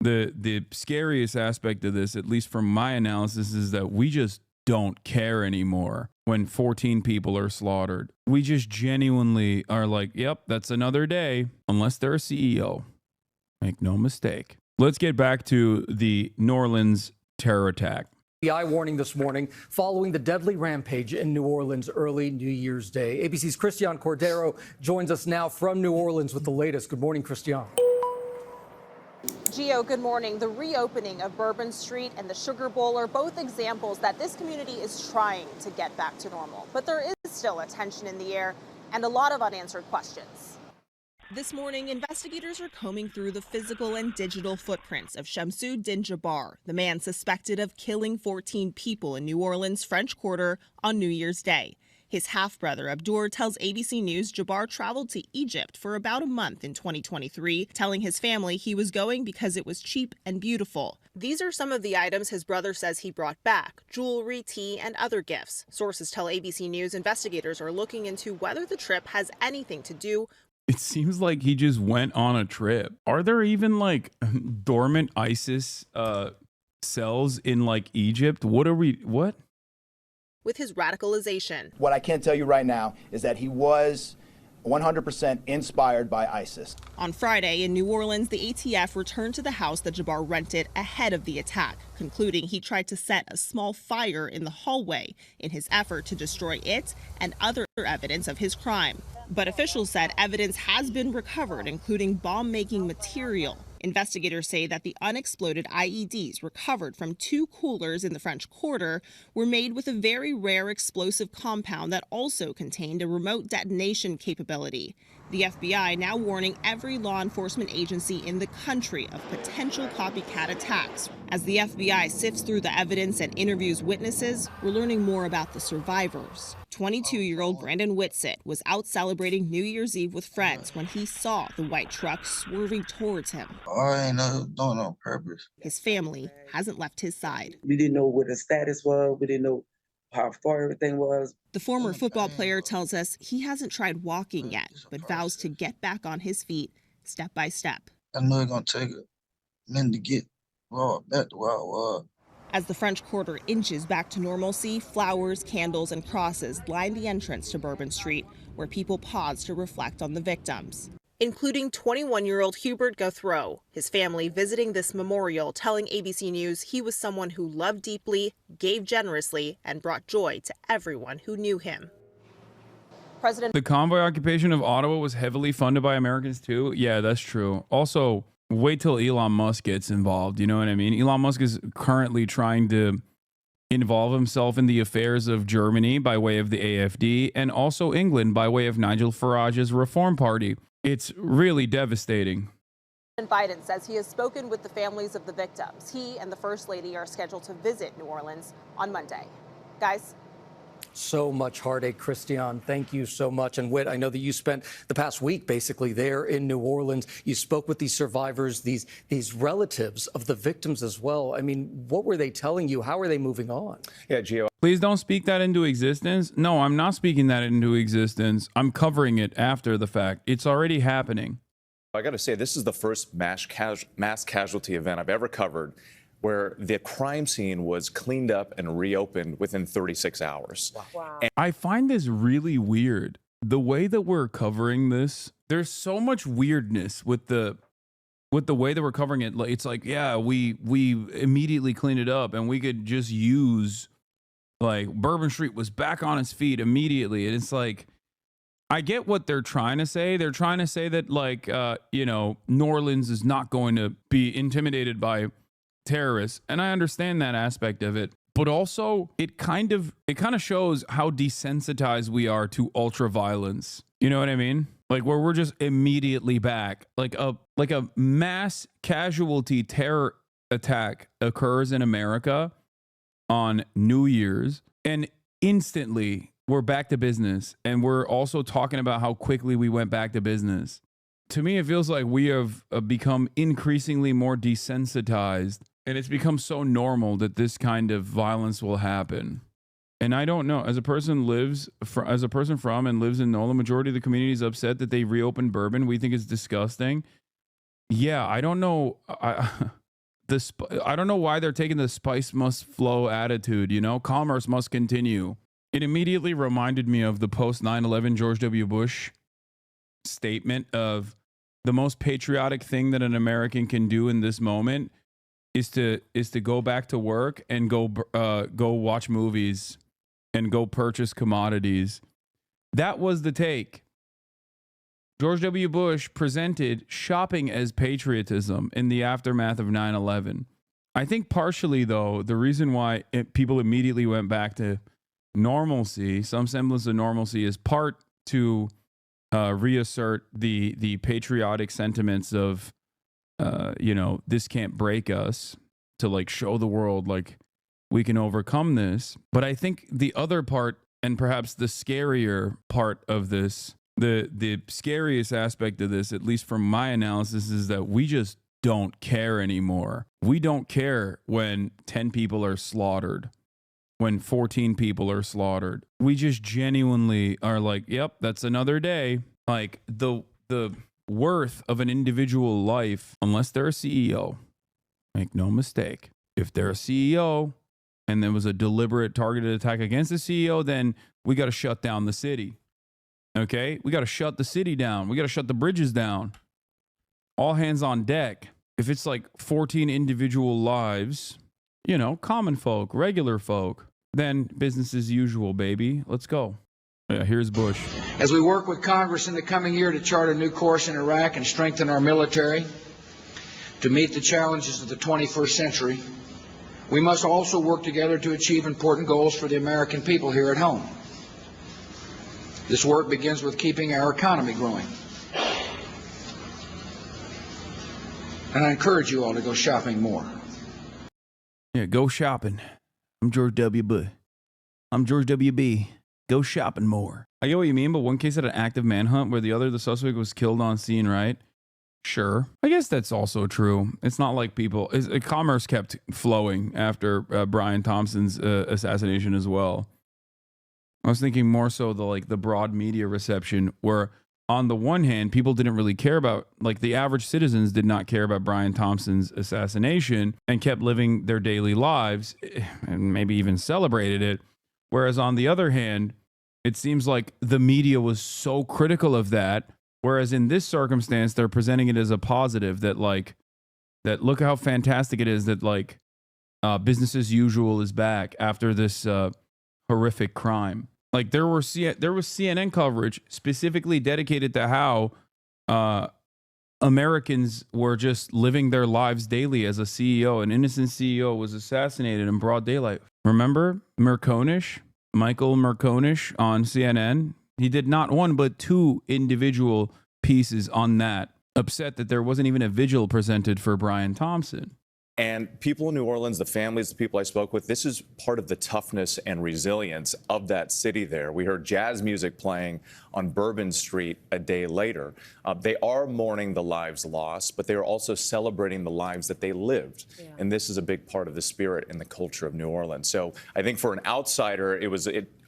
The scariest aspect of this, at least from my analysis, is that we just don't care anymore when 14 people are slaughtered. We just genuinely are like, yep, that's another day, unless they're a CEO. Make no mistake. Let's get back to the New Orleans terror attack. FBI warning this morning following the deadly rampage in New Orleans early New Year's Day. ABC's Christian Cordero joins us now from New Orleans with the latest. Good morning, Christian. Gio, good morning. The reopening of Bourbon Street and the Sugar Bowl are both examples that this community is trying to get back to normal. But there is still a tension in the air and a lot of unanswered questions. This morning, investigators are combing through the physical and digital footprints of Shamsuddin Jabbar, the man suspected of killing 14 people in New Orleans' French Quarter on New Year's Day. His half-brother Abdur tells ABC News Jabbar traveled to Egypt for about a month in 2023, telling his family he was going because it was cheap and beautiful. These are some of the items his brother says he brought back: jewelry, tea, and other gifts. Sources tell ABC News investigators are looking into whether the trip has anything to do. It seems like he just went on a trip. Are there even like dormant ISIS cells in like Egypt? What? With his radicalization. What I can tell you right now is that he was 100% inspired by ISIS. On Friday in New Orleans, the ATF returned to the house that Jabbar rented ahead of the attack, concluding he tried to set a small fire in the hallway in his effort to destroy it and other evidence of his crime. But officials said evidence has been recovered, including bomb-making material. Investigators say that the unexploded IEDs recovered from 2 coolers in the French Quarter were made with a very rare explosive compound that also contained a remote detonation capability. The FBI now warning every law enforcement agency in the country of potential copycat attacks. As the FBI sifts through the evidence and interviews witnesses, we're learning more about the survivors. 22-year-old Brandon Whitsitt was out celebrating New Year's Eve with friends when he saw the white truck swerving towards him. I ain't know doing it on purpose. His family hasn't left his side. We didn't know what the status was. We didn't know how far everything was. The former football player tells us he hasn't tried walking yet, but vows to get back on his feet step by step. I know it's going to take a minute to get back to where I was. As the French Quarter inches back to normalcy, flowers, candles, and crosses line the entrance to Bourbon Street, where people pause to reflect on the victims, including 21-year-old Hubert Guthreau. His family visiting this memorial, telling ABC News he was someone who loved deeply, gave generously, and brought joy to everyone who knew him. The convoy occupation of Ottawa was heavily funded by Americans too. Yeah, that's true. Also, wait till Elon Musk gets involved. You know what I mean? Elon Musk is currently trying to involve himself in the affairs of Germany by way of the AfD and also England by way of Nigel Farage's Reform Party. It's really devastating. Biden says he has spoken with the families of the victims. He and the First Lady are scheduled to visit New Orleans on Monday. Guys. So much heartache, Christian. Thank you so much. And Whit, I know that you spent the past week basically there in New Orleans. You spoke with these survivors, these relatives of the victims as well. I mean, what were they telling you? How are they moving on? Yeah, Gio. Please don't speak that into existence. No, I'm not speaking that into existence. I'm covering it after the fact. It's already happening. I got to say, this is the first mass casualty event I've ever covered where the crime scene was cleaned up and reopened within 36 hours. Wow. I find this really weird. The way that we're covering this, there's so much weirdness with the way that we're covering it. It's like, yeah, we immediately cleaned it up and we could just use like Bourbon Street was back on its feet immediately. And it's like, I get what they're trying to say. They're trying to say that like, New Orleans is not going to be intimidated by terrorists, and I understand that aspect of it, but also it kind of shows how desensitized we are to ultra violence. You know what I mean? Like where we're just immediately back. Like a mass casualty terror attack occurs in America on New Year's, and instantly we're back to business, and we're also talking about how quickly we went back to business. To me, it feels like we have become increasingly more desensitized. And it's become so normal that this kind of violence will happen. And I don't know, as a person from and lives in NOLA, the majority of the community is upset that they reopened Bourbon. We think it's disgusting. Yeah, I don't know. I don't know why they're taking the spice must flow attitude, you know, commerce must continue. It immediately reminded me of the post 9/11 George W. Bush statement of the most patriotic thing that an American can do in this moment is to go back to work and go watch movies and go purchase commodities. That was the take. George W. Bush presented shopping as patriotism in the aftermath of 9/11. I think partially, though, the reason why people immediately went back to normalcy, some semblance of normalcy, is part to reassert the patriotic sentiments of, this can't break us, to like show the world like we can overcome this. But I think the other part, and perhaps the scarier part of this, the scariest aspect of this, at least from my analysis, is that we just don't care anymore. We don't care when 10 people are slaughtered, when 14 people are slaughtered. We just genuinely are like, yep, that's another day. Like the worth of an individual life, unless they're a CEO, make no mistake, if they're a CEO and there was a deliberate targeted attack against the CEO, then we got to shut down the city. Okay? We got to shut the city down. We got to shut the bridges down. All hands on deck. If it's like 14 individual lives, common folk, regular folk, then business as usual, baby. Let's go. Yeah, here's Bush. As we work with Congress in the coming year to chart a new course in Iraq and strengthen our military to meet the challenges of the 21st century, we must also work together to achieve important goals for the American people here at home. This work begins with keeping our economy growing. And I encourage you all to go shopping more. Yeah, go shopping. I'm George W. Bush. I'm George W.B. Go shopping more. I get what you mean, but one case had an active manhunt where the suspect was killed on scene, right? Sure. I guess that's also true. It's not like commerce kept flowing after Brian Thompson's assassination as well. I was thinking more so the broad media reception, where on the one hand, people didn't really care about, like the average citizens did not care about Brian Thompson's assassination and kept living their daily lives and maybe even celebrated it. Whereas on the other hand, it seems like the media was so critical of that. Whereas in this circumstance, they're presenting it as a positive that look how fantastic it is that business as usual is back after this horrific crime. Like there was CNN coverage specifically dedicated to how Americans were just living their lives daily as a CEO. An innocent CEO was assassinated in broad daylight. Remember Michael Merconish on CNN? He did not one but two individual pieces on that, upset that there wasn't even a vigil presented for Brian Thompson. And people in New Orleans, the families, the people I spoke with, this is part of the toughness and resilience of that city there. We heard jazz music playing on Bourbon Street a day later. They are mourning the lives lost, but they are also celebrating the lives that they lived. Yeah. And this is a big part of the spirit and the culture of New Orleans. So I think for an outsider,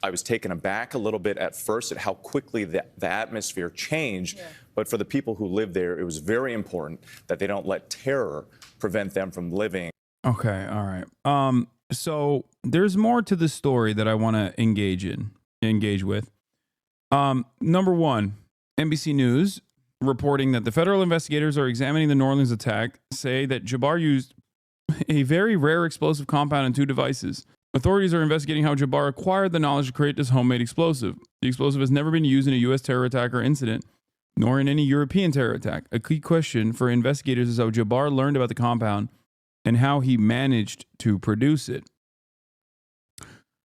I was taken aback a little bit at first at how quickly the atmosphere changed. Yeah. But for the people who live there, it was very important that they don't let terror prevent them from living. Okay, all right. So there's more to the story that I want to engage with. Number one, NBC News reporting that the federal investigators are examining the New Orleans attack say that Jabbar used a very rare explosive compound in 2 devices. Authorities are investigating how Jabbar acquired the knowledge to create this homemade explosive. The explosive has never been used in a U.S. terror attack or incident, nor in any European terror attack. A key question for investigators is how Jabbar learned about the compound and how he managed to produce it.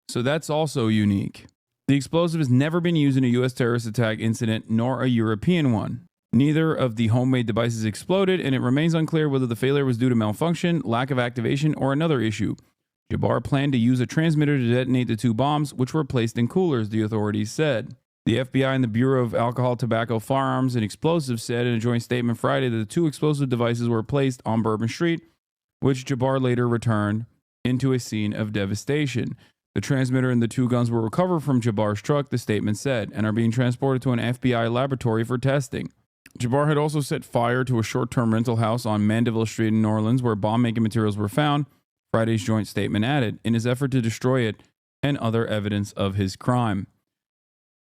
So that's also unique. The explosive has never been used in a U.S. terrorist attack incident, nor a European one. Neither of the homemade devices exploded, and it remains unclear whether the failure was due to malfunction, lack of activation, or another issue. Jabbar planned to use a transmitter to detonate the 2 bombs, which were placed in coolers, the authorities said. The FBI and the Bureau of Alcohol, Tobacco, Firearms, and Explosives said in a joint statement Friday that the 2 explosive devices were placed on Bourbon Street, which Jabbar later returned into a scene of devastation. The transmitter and the 2 guns were recovered from Jabbar's truck, the statement said, and are being transported to an FBI laboratory for testing. Jabbar had also set fire to a short-term rental house on Mandeville Street in New Orleans where bomb-making materials were found, Friday's joint statement added, in his effort to destroy it and other evidence of his crime.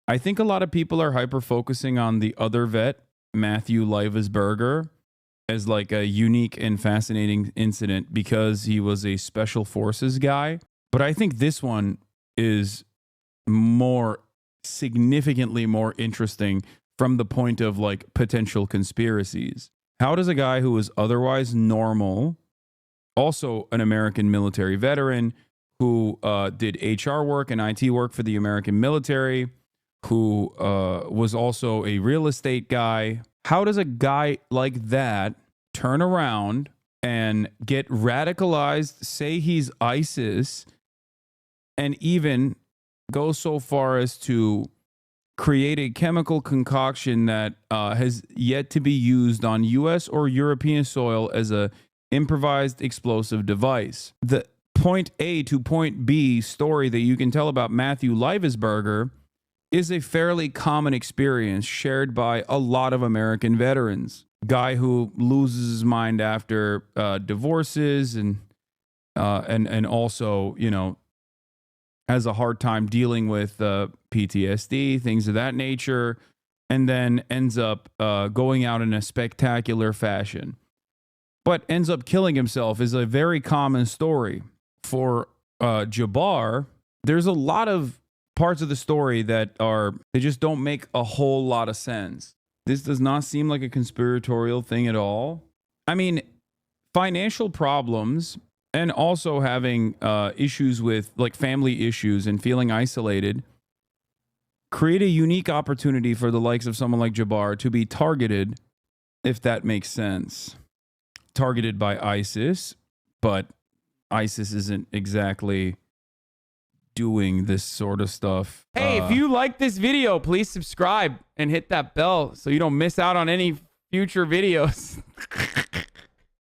I think a lot of people are hyper-focusing on the other vet, Matthew Livesberger, as like a unique and fascinating incident because he was a special forces guy. But I think this one is significantly more interesting from the point of like potential conspiracies. How does a guy who is otherwise normal, also an American military veteran, who did HR work and IT work for the American military, who was also a real estate guy, how does a guy like that turn around and get radicalized, say he's ISIS, and even go so far as to create a chemical concoction that has yet to be used on U.S. or European soil as a improvised explosive device? The point A to point B story that you can tell about Matthew Livesberger is a fairly common experience shared by a lot of American veterans. Guy who loses his mind after divorces and also, you know, has a hard time dealing with PTSD, things of that nature, and then ends up going out in a spectacular fashion, but ends up killing himself is a very common story. For Jabbar, there's a lot of parts of the story that they just don't make a whole lot of sense. This does not seem like a conspiratorial thing at all. I mean, financial problems and also having issues with like family issues and feeling isolated create a unique opportunity for the likes of someone like Jabbar to be targeted, if that makes sense. Targeted by ISIS, but ISIS isn't exactly doing this sort of stuff. Hey, if you like this video, please subscribe and hit that bell so you don't miss out on any future videos.